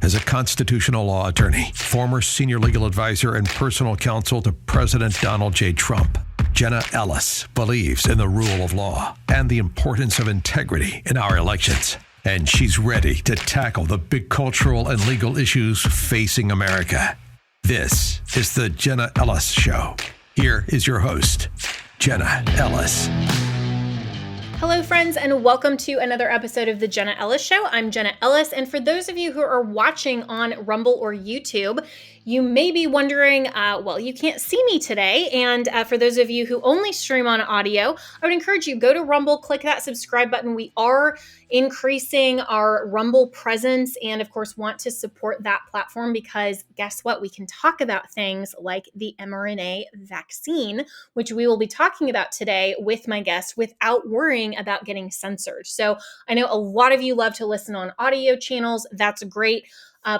As a constitutional law attorney, former senior legal advisor, and personal counsel to President Donald J. Trump, Jenna Ellis believes in the rule of law and the importance of integrity in our elections. And she's ready to tackle the big cultural and legal issues facing America. This is the Jenna Ellis Show. Here is your host, Jenna Ellis. Hello, friends, and welcome to another episode of the Jenna Ellis Show. I'm Jenna Ellis, and for those of you who are watching on Rumble or YouTube, you may be wondering, you can't see me today, and for those of you who only stream on audio, I would encourage you, go to Rumble, click that subscribe button. We are increasing our Rumble presence and, of course, want to support that platform because guess what? We can talk about things like the mRNA vaccine, which we will be talking about today with my guest without worrying about getting censored. So I know a lot of you love to listen on audio channels. That's great.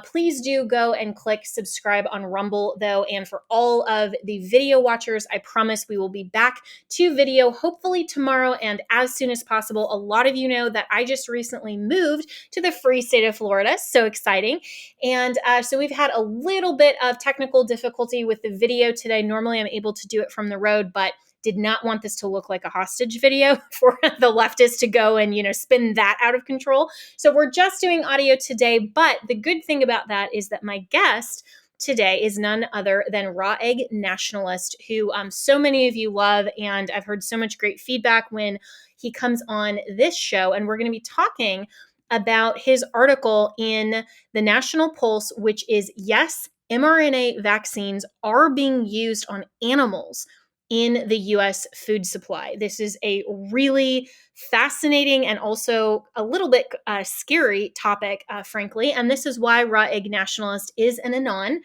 Please do go and click subscribe on Rumble, though. And for all of the video watchers, I promise we will be back to video, hopefully tomorrow and as soon as possible. A lot of you know that I just recently moved to the free state of Florida. So exciting. And so we've had a little bit of technical difficulty with the video today. Normally I'm able to do it from the road, but did not want this to look like a hostage video for the leftists to go and, spin that out of control. So we're just doing audio today. But the good thing about that is that my guest today is none other than Raw Egg Nationalist, who so many of you love. And I've heard so much great feedback when he comes on this show. And we're going to be talking about his article in the National Pulse, which is, yes, mRNA vaccines are being used on animals in the U.S. food supply. This is a really fascinating and also a little bit scary topic, frankly. And this is why Raw Egg Nationalist is an anon.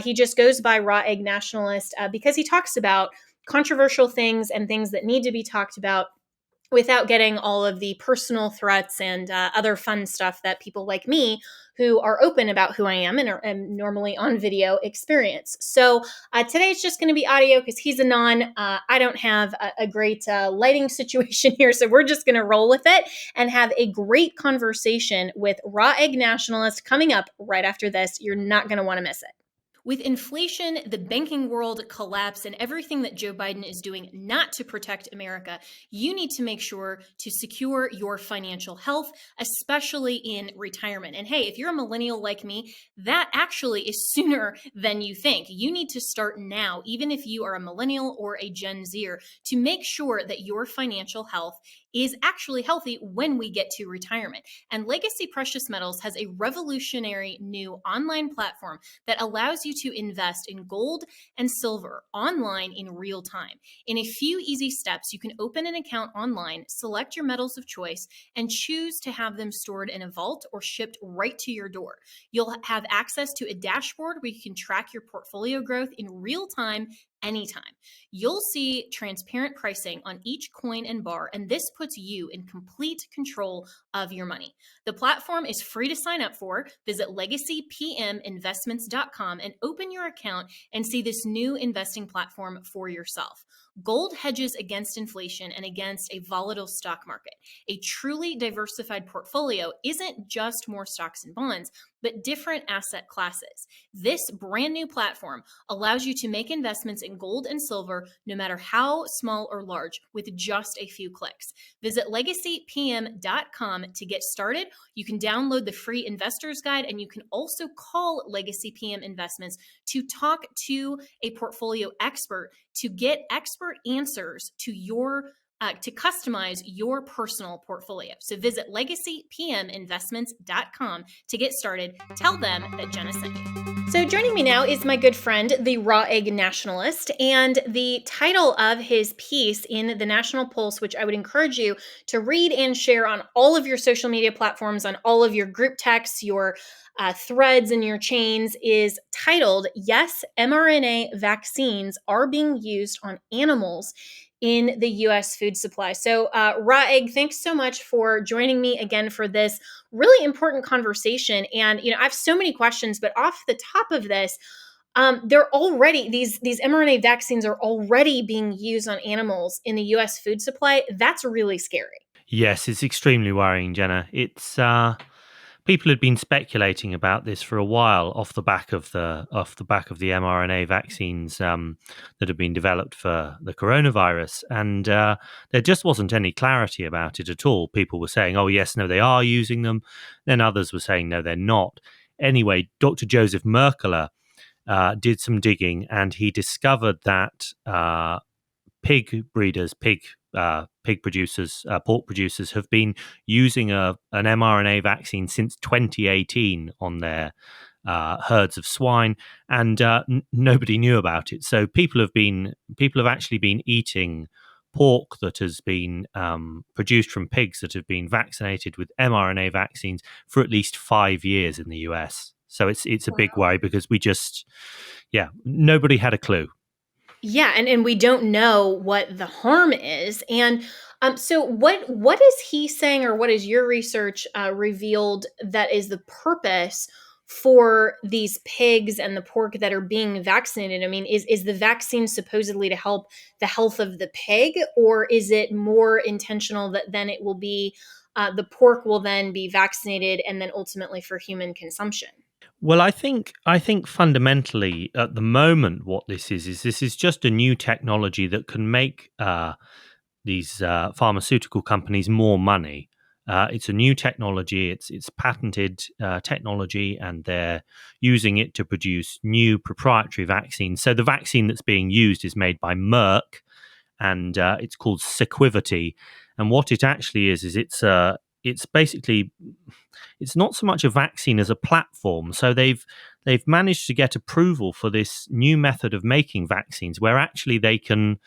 He just goes by Raw Egg Nationalist because he talks about controversial things and things that need to be talked about without getting all of the personal threats and other fun stuff that people like me who are open about who I am and are normally on video experience. So today it's just going to be audio because he's a non. I don't have a great lighting situation here, so we're just going to roll with it and have a great conversation with Raw Egg Nationalist coming up right after this. You're not going to want to miss it. With inflation, the banking world collapse, and everything that Joe Biden is doing not to protect America, you need to make sure to secure your financial health, especially in retirement. And hey, if you're a millennial like me, that actually is sooner than you think. You need to start now, even if you are a millennial or a Gen Zer, to make sure that your financial health is actually healthy when we get to retirement. And Legacy Precious Metals has a revolutionary new online platform that allows you to invest in gold and silver online in real time. In a few easy steps, you can open an account online, select your metals of choice, and choose to have them stored in a vault or shipped right to your door. You'll have access to a dashboard where you can track your portfolio growth in real time anytime. You'll see transparent pricing on each coin and bar, and this puts you in complete control of your money. The platform is free to sign up for. Visit legacypminvestments.com and open your account and see this new investing platform for yourself. Gold hedges against inflation and against a volatile stock market. A truly diversified portfolio isn't just more stocks and bonds, but different asset classes. This brand new platform allows you to make investments in gold and silver, no matter how small or large, with just a few clicks. Visit legacypm.com to get started. You can download the free investor's guide, and you can also call Legacy PM Investments to talk to a portfolio expert to get expert answers to your to customize your personal portfolio. So visit legacypminvestments.com to get started. Tell them that Jenna sent you. So joining me now is my good friend, the Raw Egg Nationalist, and the title of his piece in the National Pulse, which I would encourage you to read and share on all of your social media platforms, on all of your group texts, your threads and your chains, is titled, "Yes, mRNA Vaccines Are Being Used on Animals in the U.S. Food Supply." So Raw Egg, thanks so much for joining me again for this really important conversation. And, I have so many questions, but off the top of this, they're already, these mRNA vaccines are already being used on animals in the U.S. food supply. That's really scary. Yes, it's extremely worrying, Jenna. It's people had been speculating about this for a while off the back of the mRNA vaccines that have been developed for the coronavirus, and there just wasn't any clarity about it at all. People were saying, "Oh yes, no, they are using them," then others were saying, "No, they're not." Anyway, Dr. Joseph Merkler did some digging, and he discovered that pig breeders, pig producers, pork producers have been using an mRNA vaccine since 2018 on their herds of swine, and nobody knew about it. So people have actually been eating pork that has been produced from pigs that have been vaccinated with mRNA vaccines for at least 5 years in the US. So it's a big worry because nobody had a clue. Yeah, and we don't know what the harm is. And so what is he saying, or what is your research revealed that is the purpose for these pigs and the pork that are being vaccinated? I mean, is the vaccine supposedly to help the health of the pig, or is it more intentional that then it will be the pork will then be vaccinated and then ultimately for human consumption? Well, I think fundamentally at the moment what this is just a new technology that can make these pharmaceutical companies more money. It's a new technology. It's patented technology, and they're using it to produce new proprietary vaccines. So the vaccine that's being used is made by Merck, and it's called Sequivity. And what it actually is it's basically it's not so much a vaccine as a platform. So they've managed to get approval for this new method of making vaccines, where actually they can,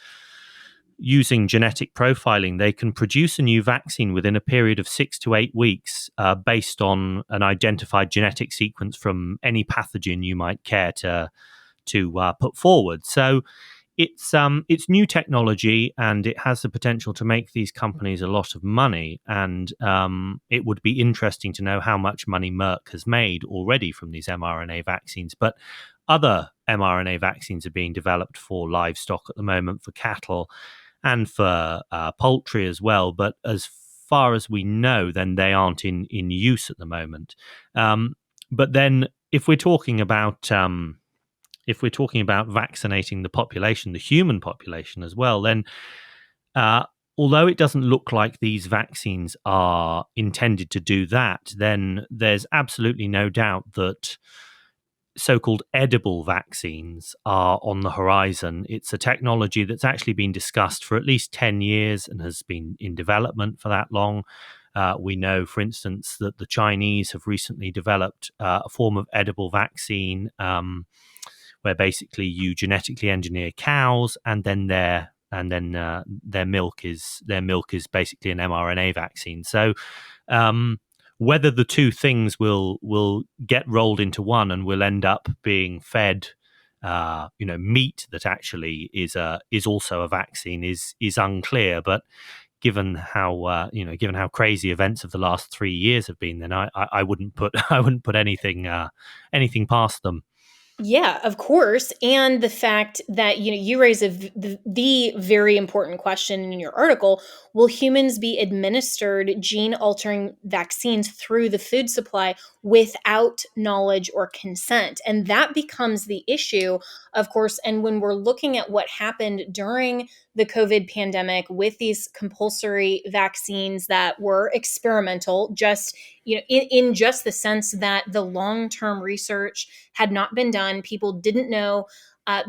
using genetic profiling, they can produce a new vaccine within a period of 6 to 8 weeks, based on an identified genetic sequence from any pathogen you might care to put forward. So it's new technology, and it has the potential to make these companies a lot of money. And it would be interesting to know how much money Merck has made already from these mRNA vaccines. But other mRNA vaccines are being developed for livestock at the moment, for cattle and for poultry as well. But as far as we know, then they aren't in use at the moment. But then, if we're talking about vaccinating the population, the human population as well, then although it doesn't look like these vaccines are intended to do that, then there's absolutely no doubt that so-called edible vaccines are on the horizon. It's a technology that's actually been discussed for at least 10 years and has been in development for that long. We know, for instance, that the Chinese have recently developed a form of edible vaccine, where basically you genetically engineer cows, and then their milk is basically an mRNA vaccine. So whether the two things will get rolled into one and will end up being fed meat that actually is also a vaccine is unclear. But given how crazy events of the last 3 years have been, then I wouldn't put I wouldn't put anything past them. Yeah, of course. And the fact that you raise the very important question in your article: will humans be administered gene altering vaccines through the food supply without knowledge or consent? And that becomes the issue, of course. And when we're looking at what happened during the COVID pandemic with these compulsory vaccines that were experimental, just in just the sense that the long-term research had not been done. People didn't know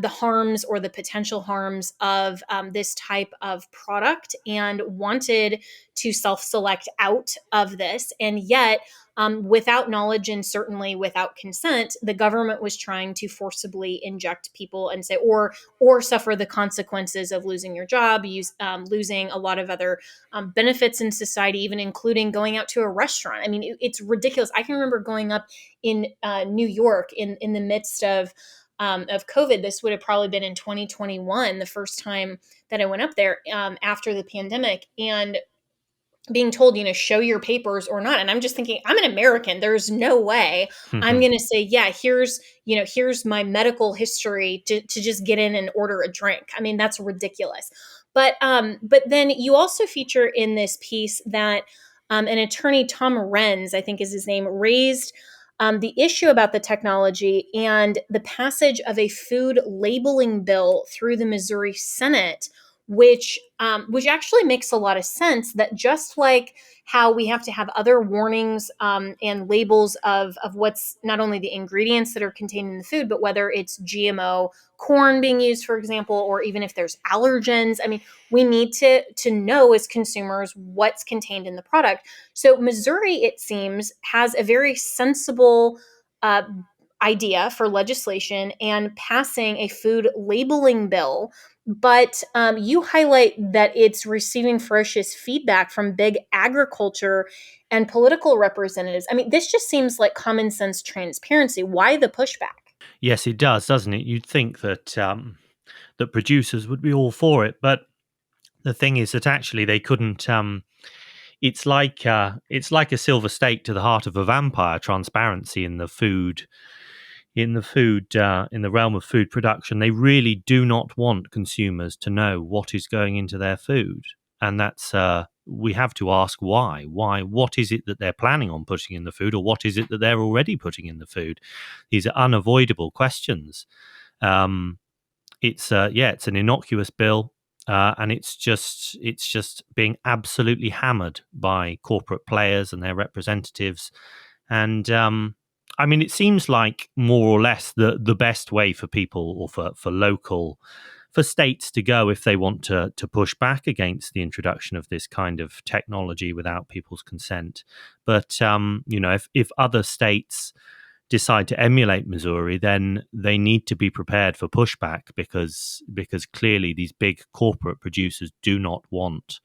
the harms or the potential harms of this type of product and wanted to self select out of this. And yet, without knowledge and certainly without consent, the government was trying to forcibly inject people and say, or suffer the consequences of losing your job, losing a lot of other benefits in society, even including going out to a restaurant. I mean, it's ridiculous. I can remember going up in New York in the midst of COVID. This would have probably been in 2021, the first time that I went up there after the pandemic, and being told, show your papers or not. And I'm just thinking, I'm an American. There's no way I'm going to say, yeah, here's my medical history to just get in and order a drink. I mean, that's ridiculous. But then you also feature in this piece that and attorney Tom Renz, I think is his name, raised the issue about the technology and the passage of a food labeling bill through the Missouri Senate, which actually makes a lot of sense. That just like how we have to have other warnings and labels of what's not only the ingredients that are contained in the food, but whether it's GMO corn being used, for example, or even if there's allergens. I mean, we need to know as consumers what's contained in the product. So Missouri, it seems, has a very sensible uh, idea for legislation and passing a food labeling bill. But you highlight that it's receiving ferocious feedback from big agriculture and political representatives. I mean, this just seems like common sense transparency. Why the pushback? Yes, it does, doesn't it? You'd think that that producers would be all for it, but the thing is that actually they couldn't. It's like a silver stake to the heart of a vampire. Transparency in the food, in the realm of food production. They really do not want consumers to know what is going into their food, and that's we have to ask why. Why? What is it that they're planning on putting in the food, or what is it that they're already putting in the food? These are unavoidable questions. Um, it's an innocuous bill, and it's just being absolutely hammered by corporate players and their representatives. And I mean, it seems like more or less the best way for people, or for states to go if they want to push back against the introduction of this kind of technology without people's consent. But if other states decide to emulate Missouri, then they need to be prepared for pushback, because clearly these big corporate producers do not want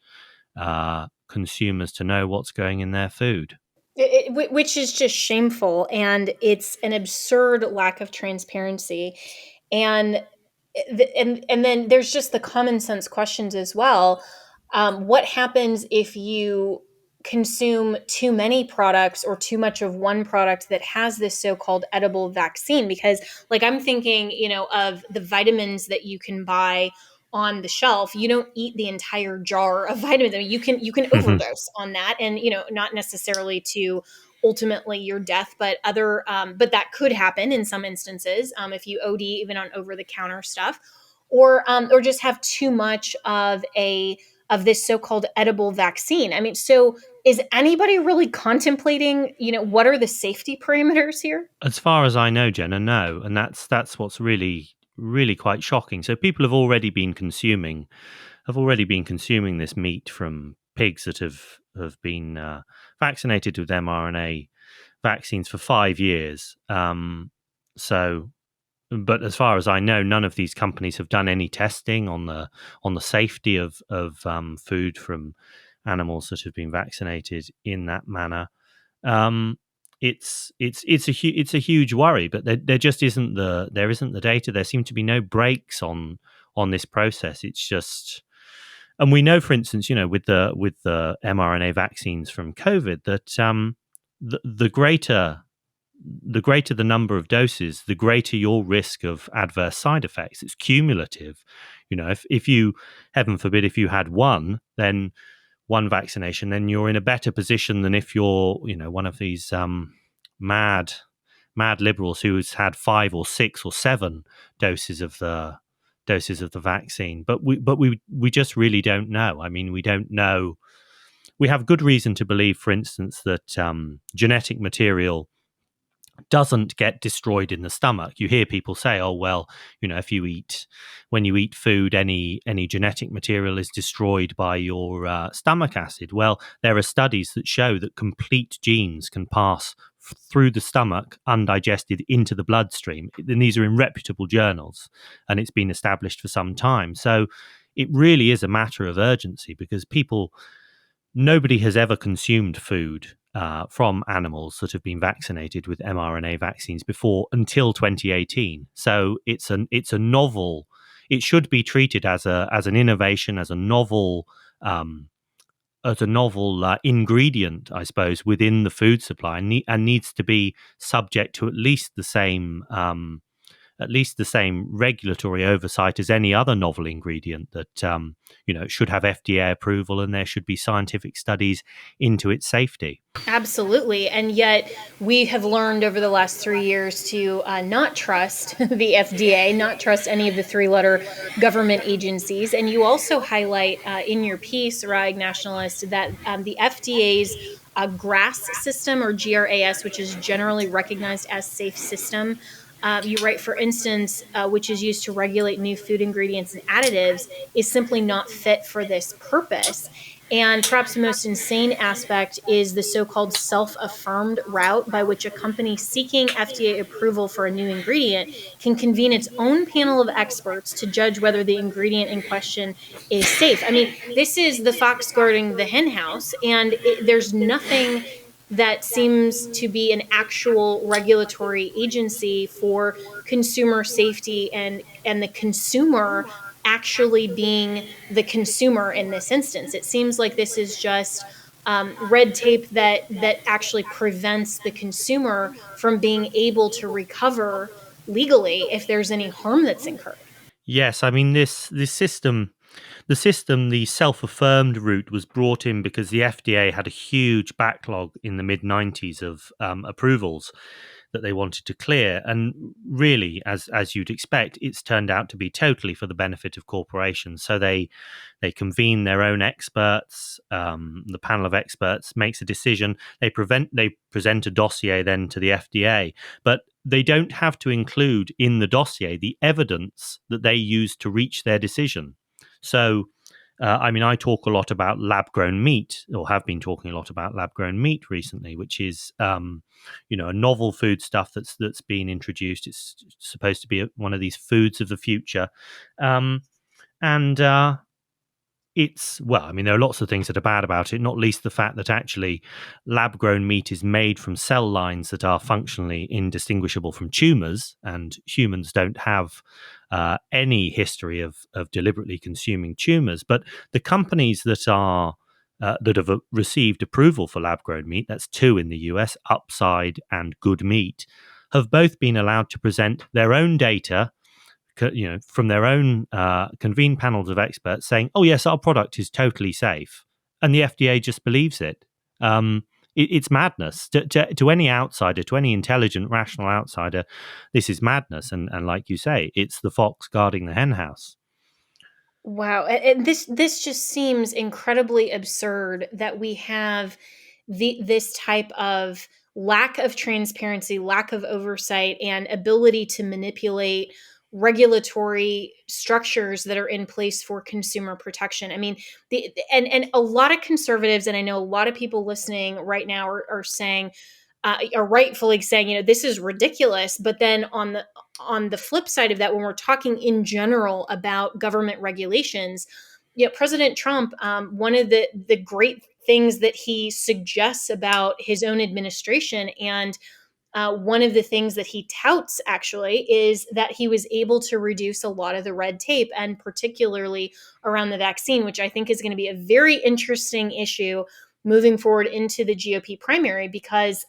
consumers to know what's going in their food. Which is just shameful, and it's an absurd lack of transparency. And and then there's just the common sense questions as well. What happens if you consume too many products or too much of one product that has this so-called edible vaccine? Because, like, I'm thinking, of the vitamins that you can buy on the shelf. You don't eat the entire jar of vitamins. I mean, you can overdose on that, and not necessarily to ultimately your death, but but that could happen in some instances if you OD even on over the counter stuff, or just have too much of this so-called edible vaccine. I mean, so is anybody really contemplating, what are the safety parameters here? As far as I know, Jenna, no, and that's what's really quite shocking. So people have already been consuming this meat from pigs that have been vaccinated with mRNA vaccines for 5 years. So, but as far as I know, none of these companies have done any testing on the safety of food from animals that have been vaccinated in that manner. Um, it's a huge worry, but there just isn't the data. There seem to be no breaks on this process. It's just, and we know, for instance, with the mRNA vaccines from COVID, that the greater the number of doses, the greater your risk of adverse side effects. It's cumulative. If you, heaven forbid, if you had one vaccination, then you're in a better position than if you're, one of these mad liberals who's had 5 or 6 or 7 doses of the vaccine. But we just really don't know. I mean, we don't know. We have good reason to believe, for instance, that genetic material doesn't get destroyed in the stomach. You hear people say, "Oh, well, when you eat food, any genetic material is destroyed by your stomach acid." Well, there are studies that show that complete genes can pass through the stomach undigested into the bloodstream, and these are in reputable journals, and it's been established for some time. So it really is a matter of urgency, because nobody has ever consumed food from animals that have been vaccinated with mRNA vaccines before until 2018. So it's a novel. It should be treated as an innovation, as a novel ingredient, I suppose, within the food supply, and needs to be subject to at least the same at least the same regulatory oversight as any other novel ingredient that should have FDA approval, and there should be scientific studies into its safety. Absolutely. And yet we have learned over the last 3 years to not trust the FDA, not trust any of the three-letter government agencies. And you also highlight in your piece, Egg Nationalist, that the FDA's GRAS system, or GRAS, which is generally recognized as safe system, you write, for instance, which is used to regulate new food ingredients and additives, is simply not fit for this purpose. And perhaps the most insane aspect is the so-called self-affirmed route by which a company seeking FDA approval for a new ingredient can convene its own panel of experts to judge whether the ingredient in question is safe. I mean, this is the fox guarding the hen house, and there's nothing that seems to be an actual regulatory agency for consumer safety and the consumer actually being the consumer in this instance. It seems like this is just red tape that actually prevents the consumer from being able to recover legally if there's any harm that's incurred. Yes, I mean this system, the self-affirmed route was brought in because the FDA had a huge backlog in the mid-90s of approvals that they wanted to clear, and really, as you'd expect, it's turned out to be totally for the benefit of corporations. So they convene their own experts. The panel of experts makes a decision. They present a dossier then to the FDA, but they don't have to include in the dossier the evidence that they used to reach their decision. So, I talk a lot about lab-grown meat, or have been talking a lot about lab-grown meat recently, which is, a novel foodstuff that's been introduced. It's supposed to be one of these foods of the future, and there are lots of things that are bad about it, not least the fact that actually lab-grown meat is made from cell lines that are functionally indistinguishable from tumors, and humans don't have any history of deliberately consuming tumors. But the companies that have received approval for lab-grown meat, that's two in the US, Upside and Good Meat, have both been allowed to present their own data, from their own convened panels of experts saying, oh, yes, our product is totally safe. And the FDA just believes it. It's madness. To any outsider, to any intelligent, rational outsider, this is madness. And like you say, it's the fox guarding the hen house. Wow, and this just seems incredibly absurd that we have this type of lack of transparency, lack of oversight, and ability to manipulate regulatory structures that are in place for consumer protection. I mean, and a lot of conservatives, and I know a lot of people listening right now are saying, are rightfully saying, this is ridiculous. But then on the flip side of that, when we're talking in general about government regulations, President Trump, one of the great things that he suggests about his own administration, and one of the things that he touts actually, is that he was able to reduce a lot of the red tape, and particularly around the vaccine, which I think is going to be a very interesting issue moving forward into the GOP primary, because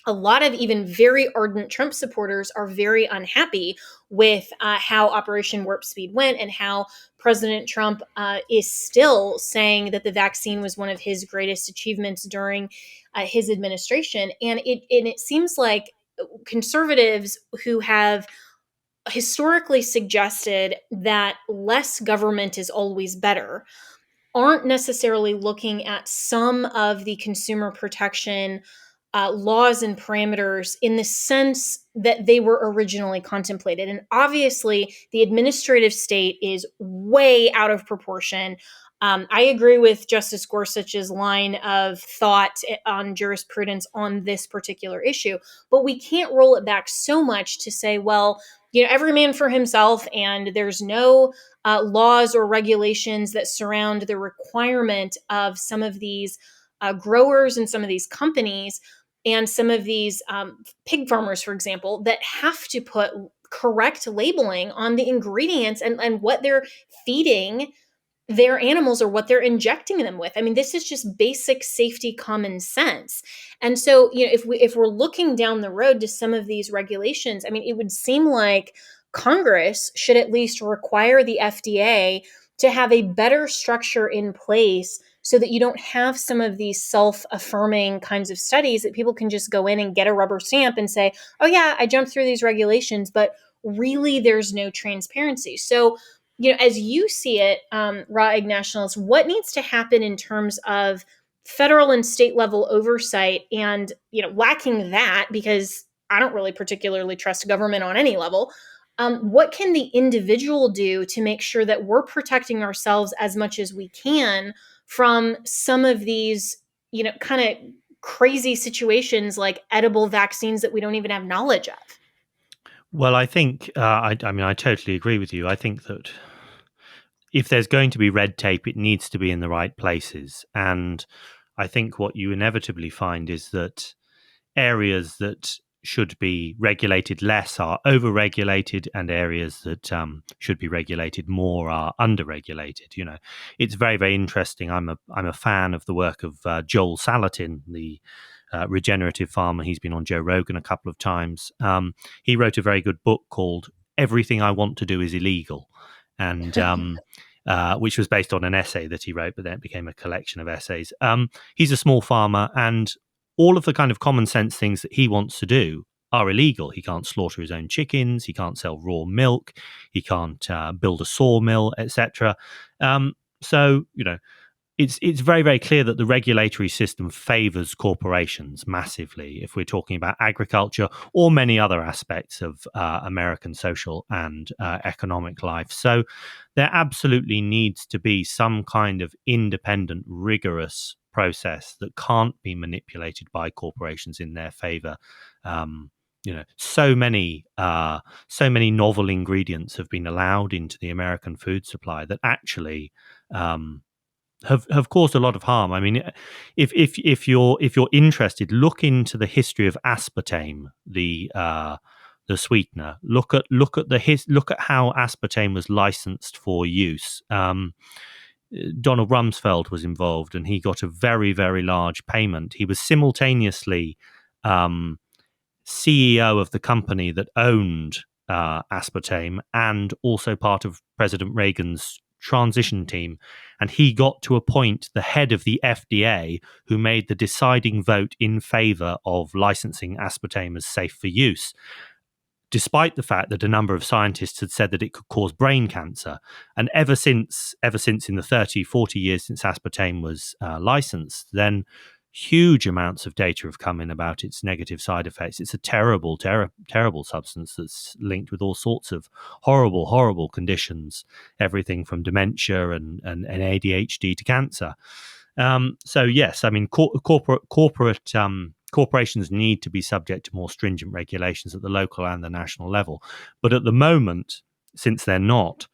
a lot of even very ardent Trump supporters are very unhappy with how Operation Warp Speed went, and how President Trump is still saying that the vaccine was one of his greatest achievements during his administration. And it seems like conservatives who have historically suggested that less government is always better aren't necessarily looking at some of the consumer protection laws and parameters in the sense that they were originally contemplated. And obviously, the administrative state is way out of proportion. I agree with Justice Gorsuch's line of thought on jurisprudence on this particular issue, but we can't roll it back so much to say, well, every man for himself, and there's no laws or regulations that surround the requirement of some of these growers and some of these companies and some of these pig farmers, for example, that have to put correct labeling on the ingredients and what they're feeding their animals or what they're injecting them with. I mean, this is just basic safety common sense. And so, if we're looking down the road to some of these regulations, I mean, it would seem like Congress should at least require the FDA to have a better structure in place so that you don't have some of these self-affirming kinds of studies that people can just go in and get a rubber stamp and say, "Oh yeah, I jumped through these regulations," but really there's no transparency. So, as you see it, Raw Egg Nationalist, what needs to happen in terms of federal and state level oversight? And, lacking that, because I don't really particularly trust government on any level, what can the individual do to make sure that we're protecting ourselves as much as we can from some of these, kind of crazy situations like edible vaccines that we don't even have knowledge of? Well, I think, I mean, I totally agree with you. I think that if there's going to be red tape, it needs to be in the right places. And I think what you inevitably find is that areas that should be regulated less are over-regulated, and areas that should be regulated more are under-regulated. It's very, very interesting. I'm a fan of the work of Joel Salatin, the regenerative farmer. He's been on Joe Rogan a couple of times. He wrote a very good book called "Everything I Want to Do Is Illegal," and which was based on an essay that he wrote, but then it became a collection of essays. He's a small farmer, and all of the kind of common sense things that he wants to do are illegal. He can't slaughter his own chickens. He can't sell raw milk. He can't build a sawmill, etc. So, it's very, very clear that the regulatory system favors corporations massively if we're talking about agriculture or many other aspects of American social and economic life. So there absolutely needs to be some kind of independent, rigorous process that can't be manipulated by corporations in their favor. So many novel ingredients have been allowed into the American food supply that actually have caused a lot of harm. I mean, if you're interested, look into the history of aspartame, the sweetener. Look at how aspartame was licensed for use. Donald Rumsfeld was involved, and he got a very, very large payment. He was simultaneously CEO of the company that owned aspartame, and also part of President Reagan's transition team. And he got to appoint the head of the FDA, who made the deciding vote in favor of licensing aspartame as safe for use, despite the fact that a number of scientists had said that it could cause brain cancer. And ever since in the 30, 40 years since aspartame was licensed, then huge amounts of data have come in about its negative side effects. It's a terrible, terrible substance that's linked with all sorts of horrible, horrible conditions, everything from dementia and ADHD to cancer. So yes, I mean, corporations need to be subject to more stringent regulations at the local and the national level. But at the moment, since they're not,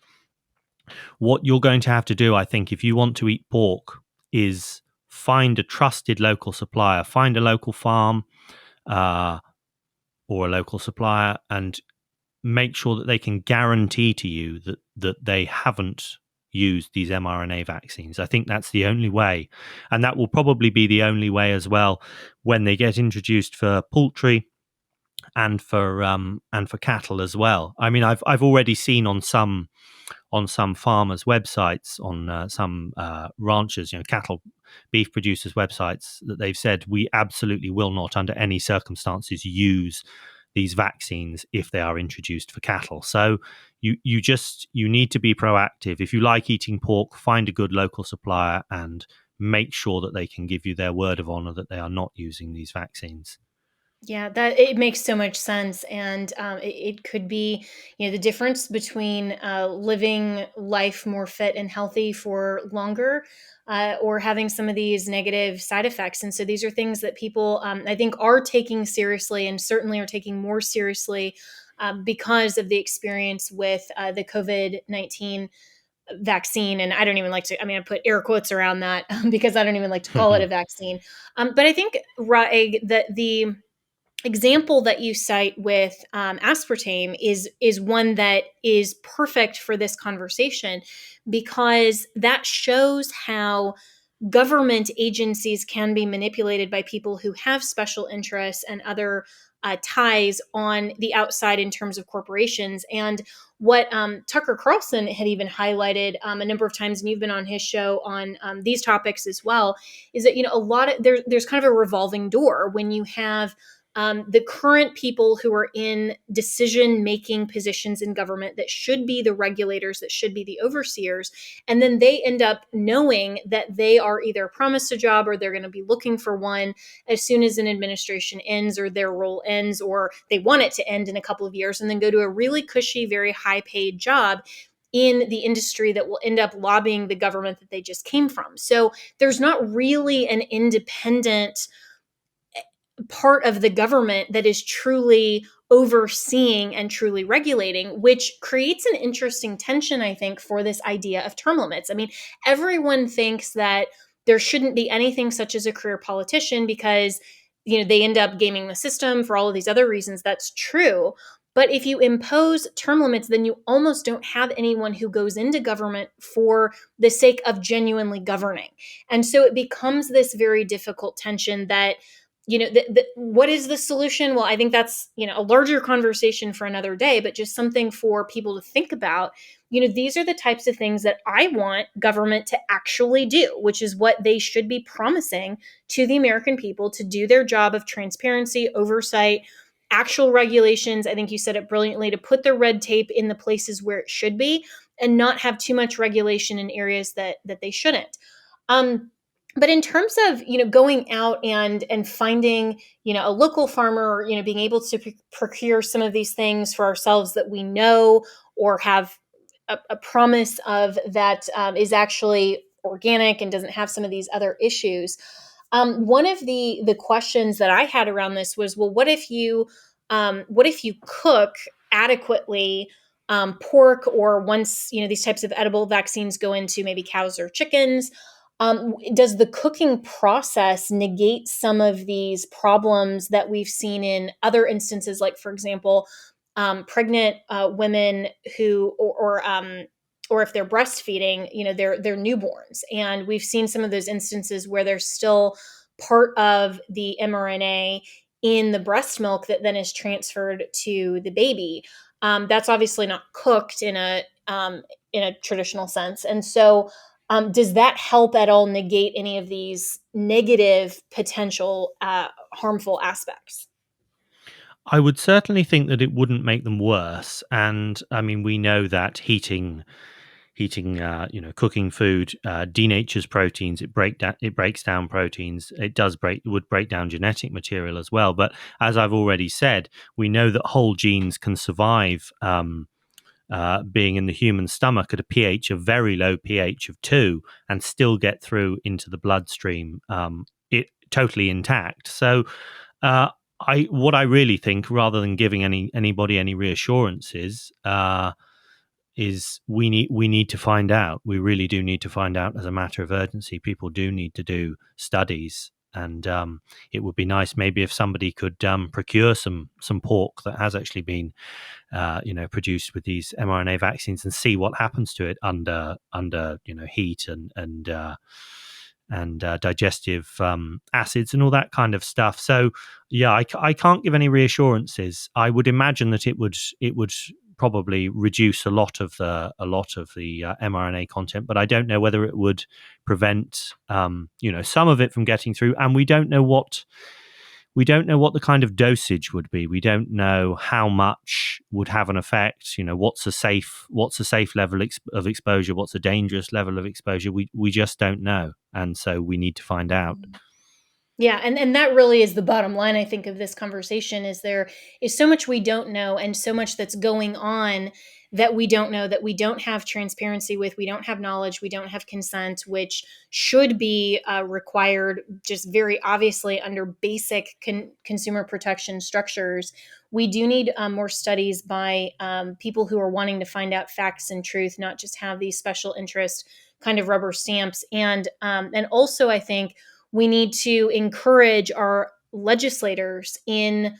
what you're going to have to do, I think, if you want to eat pork, is find a trusted local supplier, find a local farm or a local supplier, and make sure that they can guarantee to you that they haven't used these mRNA vaccines. I think that's the only way, and that will probably be the only way as well when they get introduced for poultry and for cattle as well. I mean, I've already seen on some farmers' websites, on some ranchers, cattle, beef producers' websites, that they've said we absolutely will not, under any circumstances, use these vaccines if they are introduced for cattle. So you need to be proactive. If you like eating pork, find a good local supplier and make sure that they can give you their word of honor that they are not using these vaccines. Yeah, that it makes so much sense, and it could be, the difference between living life more fit and healthy for longer, or having some of these negative side effects. And so these are things that people, I think, are taking seriously, and certainly are taking more seriously because of the experience with the COVID-19 vaccine. And I don't even like to, I mean, I put air quotes around that because I don't even like to call it a vaccine. But I think, Raeg, that example that you cite with aspartame is one that is perfect for this conversation, because that shows how government agencies can be manipulated by people who have special interests and other ties on the outside in terms of corporations. And what Tucker Carlson had even highlighted a number of times, and you've been on his show on these topics as well, is that a lot of there's kind of a revolving door when you have the current people who are in decision-making positions in government that should be the regulators, that should be the overseers, and then they end up knowing that they are either promised a job or they're going to be looking for one as soon as an administration ends or their role ends, or they want it to end in a couple of years, and then go to a really cushy, very high-paid job in the industry that will end up lobbying the government that they just came from. So there's not really an independent part of the government that is truly overseeing and truly regulating, which creates an interesting tension, I think, for this idea of term limits. I mean, everyone thinks that there shouldn't be anything such as a career politician because, they end up gaming the system for all of these other reasons. That's true. But if you impose term limits, then you almost don't have anyone who goes into government for the sake of genuinely governing. And so it becomes this very difficult tension that what is the solution? Well, I think that's, a larger conversation for another day, but just something for people to think about. These are the types of things that I want government to actually do, which is what they should be promising to the American people, to do their job of transparency, oversight, actual regulations. I think you said it brilliantly, to put the red tape in the places where it should be and not have too much regulation in areas that they shouldn't. But in terms of going out and finding a local farmer, being able to procure some of these things for ourselves that we know or have a promise of that is actually organic and doesn't have some of these other issues. One of the questions that I had around this was, well, what if you cook adequately pork, or once these types of edible vaccines go into maybe cows or chickens? Does the cooking process negate some of these problems that we've seen in other instances, like, for example, pregnant women who, or if they're breastfeeding, their newborns, and we've seen some of those instances where there's still part of the mRNA in the breast milk that then is transferred to the baby. That's obviously not cooked in a traditional sense, and so. Does that help at all negate any of these negative potential harmful aspects? I would certainly think that it wouldn't make them worse. And I mean, we know that heating, cooking food denatures proteins. It breaks down proteins. It would break down genetic material as well. But as I've already said, we know that whole genes can survive being in the human stomach at a very low pH of 2, and still get through into the bloodstream, it totally intact. So what I really think, rather than giving anybody any reassurances, is we need to find out. We really do need to find out as a matter of urgency. People do need to do studies, and it would be nice maybe if somebody could procure some pork that has actually been produced with these mRNA vaccines, and see what happens to it under heat and digestive acids and all that kind of stuff. So yeah, I can't give any reassurances. I would imagine that it would probably reduce a lot of the mRNA content, but I don't know whether it would prevent some of it from getting through. And we don't know what the kind of dosage would be. We don't know how much would have an effect. What's a safe level of exposure? What's a dangerous level of exposure? We just don't know, and so we need to find out. Yeah, and that really is the bottom line, I think, of this conversation, is there is so much we don't know, and so much that's going on that we don't know, that we don't have transparency with, we don't have knowledge, we don't have consent, which should be required just very obviously under basic consumer protection structures. We do need more studies by people who are wanting to find out facts and truth, not just have these special interest kind of rubber stamps. And also, I think we need to encourage our legislators in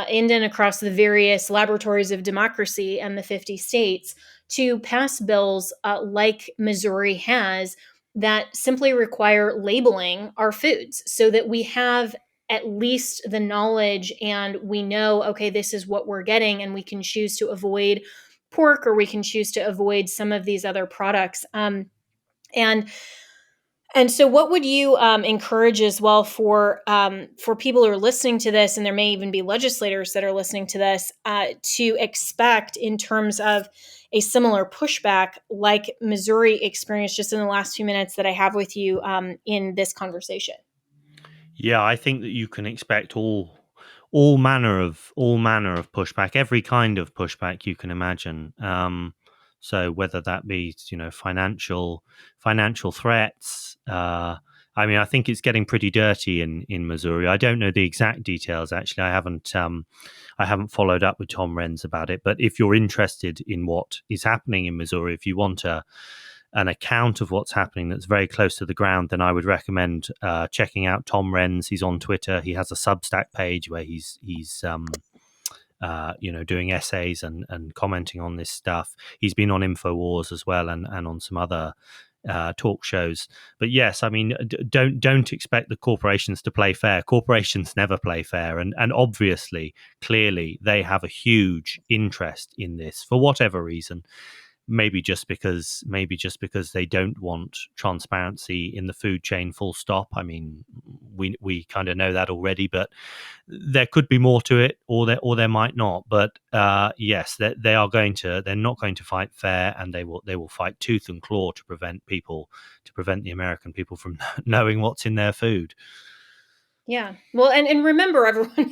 in and across the various laboratories of democracy and the 50 states to pass bills like Missouri has that simply require labeling our foods so that we have at least the knowledge and we know, okay, this is what we're getting, and we can choose to avoid pork or we can choose to avoid some of these other products. And so, what would you encourage as well for people who are listening to this, and there may even be legislators that are listening to this, to expect in terms of a similar pushback like Missouri experienced just in the last few minutes that I have with you in this conversation? Yeah, I think that you can expect all manner of pushback, every kind of pushback you can imagine. So whether that be financial threats. I mean, I think it's getting pretty dirty in Missouri. I don't know the exact details. Actually, I haven't followed up with Tom Renz about it. But if you're interested in what is happening in Missouri, if you want an account of what's happening that's very close to the ground, then I would recommend checking out Tom Renz. He's on Twitter. He has a Substack page where he's doing essays and commenting on this stuff. He's been on InfoWars as well and on some other talk shows. But yes, I mean, don't expect the corporations to play fair. Corporations never play fair, and obviously, clearly, they have a huge interest in this for whatever reason. Maybe just because they don't want transparency in the food chain, full stop. I mean, we kind of know that already, but there could be more to it, or there might not. But yes, they're not going to fight fair, and they will fight tooth and claw to prevent the American people from knowing what's in their food. Yeah. Well, and remember, everyone,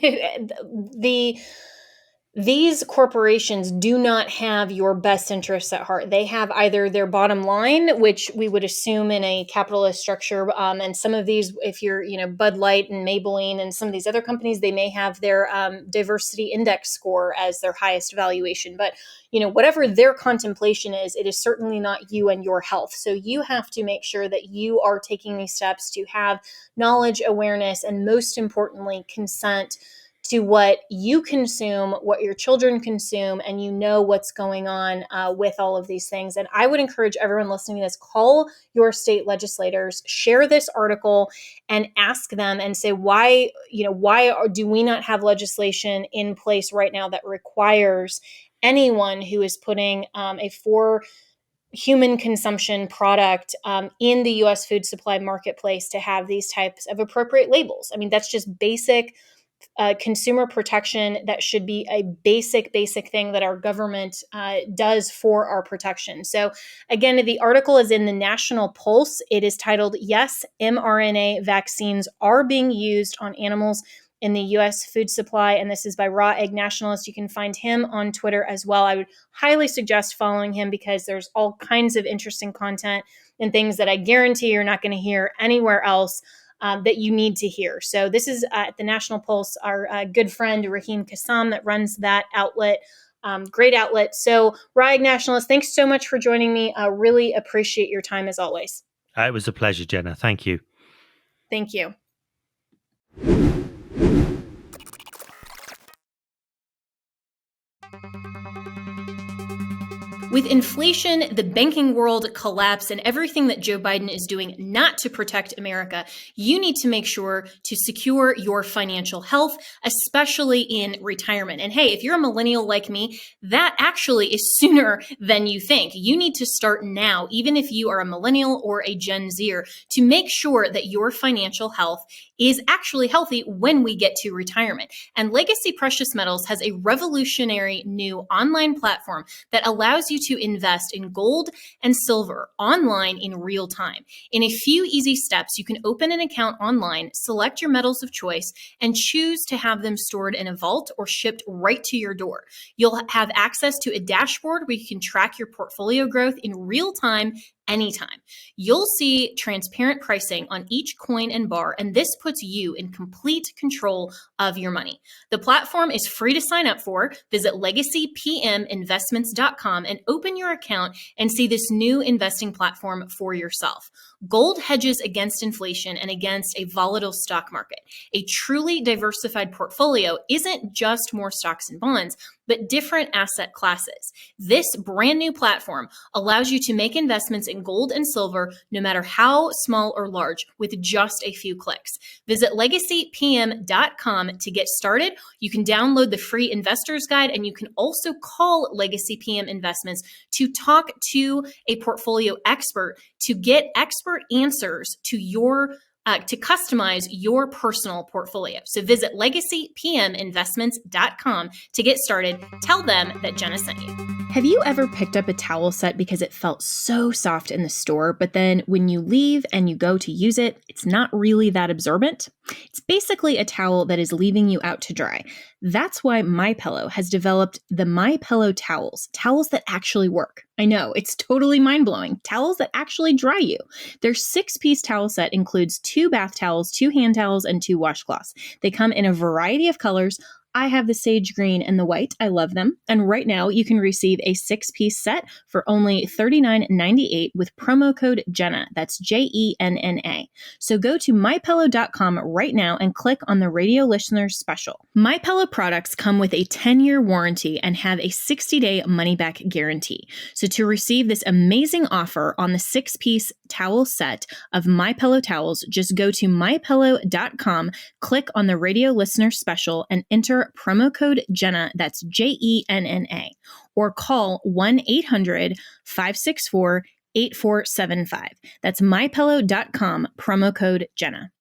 these corporations do not have your best interests at heart. They have either their bottom line, which we would assume in a capitalist structure, and some of these, if you're, Bud Light and Maybelline and some of these other companies, they may have their diversity index score as their highest valuation. But, whatever their contemplation is, it is certainly not you and your health. So you have to make sure that you are taking these steps to have knowledge, awareness, and most importantly, consent to what you consume, what your children consume, and what's going on with all of these things. And I would encourage everyone listening to this, call your state legislators, share this article, and ask them and say, why do we not have legislation in place right now that requires anyone who is putting a for human consumption product in the U.S. food supply marketplace to have these types of appropriate labels? I mean, that's just basic consumer protection. That should be a basic thing that our government does for our protection. So again, the article is in the National Pulse. It is titled, "Yes, mRNA Vaccines Are Being Used on Animals in the U.S. Food Supply." And this is by Egg Nationalist. You can find him on Twitter as well. I would highly suggest following him because there's all kinds of interesting content and things that I guarantee you're not going to hear anywhere else that you need to hear. So this is at the National Pulse, our good friend Raheem Kassam that runs that outlet. Great outlet. So Egg Nationalist, thanks so much for joining me. I really appreciate your time as always. It was a pleasure, Jenna. Thank you. Thank you. With inflation, the banking world collapse, and everything that Joe Biden is doing not to protect America, you need to make sure to secure your financial health, especially in retirement. And hey, if you're a millennial like me, that actually is sooner than you think. You need to start now, even if you are a millennial or a Gen Zer, to make sure that your financial health is actually healthy when we get to retirement. And Legacy Precious Metals has a revolutionary new online platform that allows you to invest in gold and silver online in real time. In a few easy steps, you can open an account online, select your metals of choice, and choose to have them stored in a vault or shipped right to your door. You'll have access to a dashboard where you can track your portfolio growth in real time anytime. You'll see transparent pricing on each coin and bar, and this puts you in complete control of your money. The platform is free to sign up for. Visit legacypminvestments.com and open your account and see this new investing platform for yourself. Gold hedges against inflation and against a volatile stock market. A truly diversified portfolio isn't just more stocks and bonds, but different asset classes. This brand new platform allows you to make investments in gold and silver, no matter how small or large, with just a few clicks. Visit legacypm.com to get started. You can download the free investor's guide, and you can also call Legacy PM Investments to talk to a portfolio expert to get expert answers to to customize your personal portfolio. So visit legacypminvestments.com to get started. Tell them that Jenna sent you. Have you ever picked up a towel set because it felt so soft in the store, but then when you leave and you go to use it, it's not really that absorbent? It's basically a towel that is leaving you out to dry. That's why MyPillow has developed the MyPillow towels that actually work. I know, it's totally mind-blowing. Towels that actually dry you. Their 6-piece towel set includes 2 bath towels, 2 hand towels, and 2 washcloths. They come in a variety of colors. I have the sage green and the white. I love them. And right now you can receive a 6-piece set for only $39.98 with promo code Jenna. That's JENNA. So go to mypillow.com right now and click on the radio listeners special. MyPillow products come with a 10-year warranty and have a 60-day money-back guarantee. So to receive this amazing offer on the 6-piece towel set of MyPillow towels, just go to mypillow.com, click on the radio listener special, and enter promo code Jenna, that's JENNA, or call 1-800-564-8475. That's mypillow.com, promo code Jenna.